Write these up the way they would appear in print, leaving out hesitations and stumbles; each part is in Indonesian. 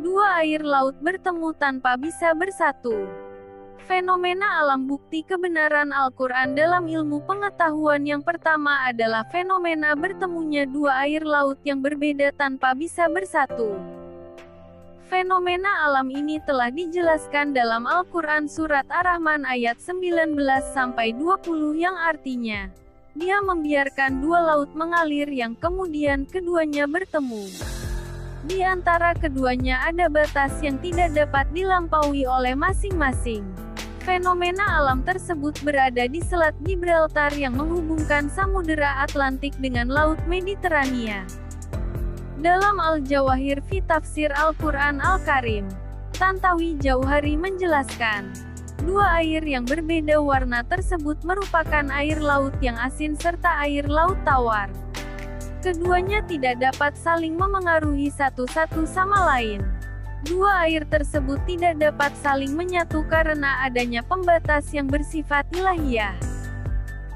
Dua air laut bertemu tanpa bisa bersatu. Fenomena alam. Bukti kebenaran Al-Quran dalam ilmu pengetahuan yang pertama adalah fenomena bertemunya dua air laut yang berbeda tanpa bisa bersatu. Fenomena alam ini telah dijelaskan dalam Al-Quran surat Ar-Rahman ayat 19-20 yang artinya, Dia membiarkan dua laut mengalir yang kemudian keduanya bertemu. Di antara keduanya ada batas yang tidak dapat dilampaui oleh masing-masing. Fenomena alam tersebut berada di Selat Gibraltar yang menghubungkan Samudera Atlantik dengan Laut Mediterania. Dalam Al-Jawahir fi Tafsir Al-Quran Al-Karim, Tantawi Jauhari menjelaskan, dua air yang berbeda warna tersebut merupakan air laut yang asin serta air laut tawar. Keduanya tidak dapat saling memengaruhi satu sama lain. Dua air tersebut tidak dapat saling menyatu karena adanya pembatas yang bersifat ilahiyah.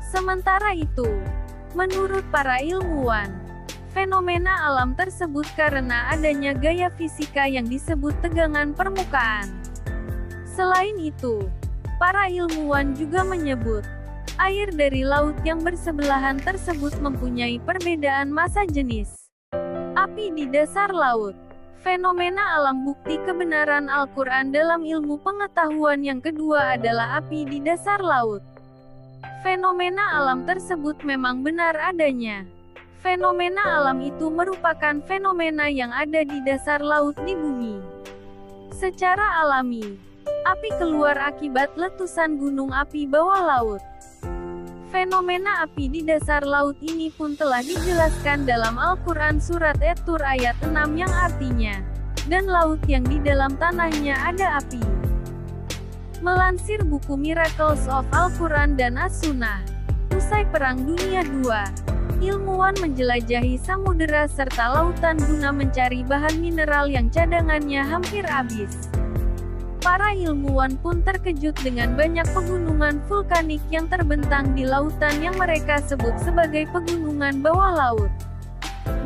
Sementara itu, menurut para ilmuwan, fenomena alam tersebut karena adanya gaya fisika yang disebut tegangan permukaan. Selain itu, para ilmuwan juga menyebut, air dari laut yang bersebelahan tersebut mempunyai perbedaan massa jenis. Api di dasar laut. Fenomena alam. Bukti kebenaran Al-Quran dalam ilmu pengetahuan yang kedua adalah api di dasar laut. Fenomena alam tersebut memang benar adanya. Fenomena alam itu merupakan fenomena yang ada di dasar laut di bumi. Secara alami, api keluar akibat letusan gunung api bawah laut. Fenomena api di dasar laut ini pun telah dijelaskan dalam Al-Quran surat At-Tur ayat 6 yang artinya, dan laut yang di dalam tanahnya ada api. Melansir buku Miracles of Al-Quran dan As-Sunnah, usai Perang Dunia II, ilmuwan menjelajahi samudera serta lautan guna mencari bahan mineral yang cadangannya hampir habis. Para ilmuwan pun terkejut dengan banyak pegunungan vulkanik yang terbentang di lautan yang mereka sebut sebagai pegunungan bawah laut.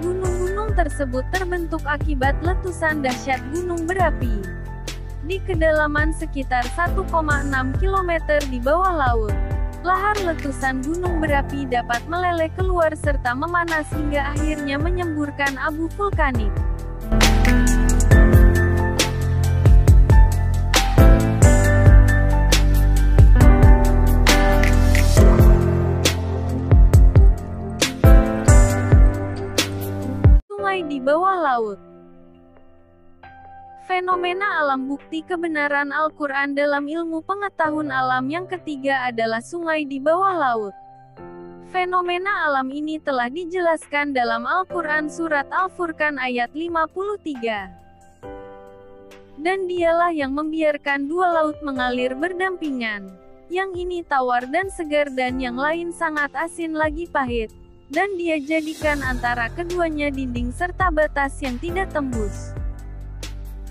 Gunung-gunung tersebut terbentuk akibat letusan dahsyat gunung berapi. Di kedalaman sekitar 1,6 km di bawah laut, lahar letusan gunung berapi dapat meleleh keluar serta memanas hingga akhirnya menyemburkan abu vulkanik. Di bawah laut. Fenomena alam. Bukti kebenaran Al-Quran dalam ilmu pengetahuan alam yang ketiga adalah sungai di bawah laut. Fenomena alam ini telah dijelaskan dalam Al-Quran surat Al-Furqan ayat 53. Dan dialah yang membiarkan dua laut mengalir berdampingan. Yang ini tawar dan segar dan yang lain sangat asin lagi pahit. Dan Dia jadikan antara keduanya dinding serta batas yang tidak tembus.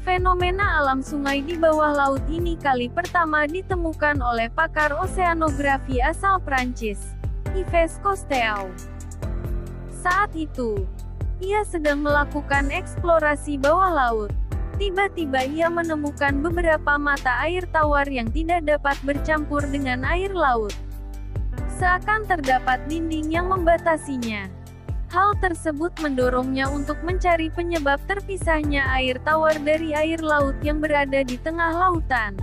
Fenomena alam sungai di bawah laut ini kali pertama ditemukan oleh pakar oseanografi asal Prancis, Yves Cousteau. Saat itu, ia sedang melakukan eksplorasi bawah laut. Tiba-tiba ia menemukan beberapa mata air tawar yang tidak dapat bercampur dengan air laut. Seakan terdapat dinding yang membatasinya. Hal tersebut mendorongnya untuk mencari penyebab terpisahnya air tawar dari air laut yang berada di tengah lautan.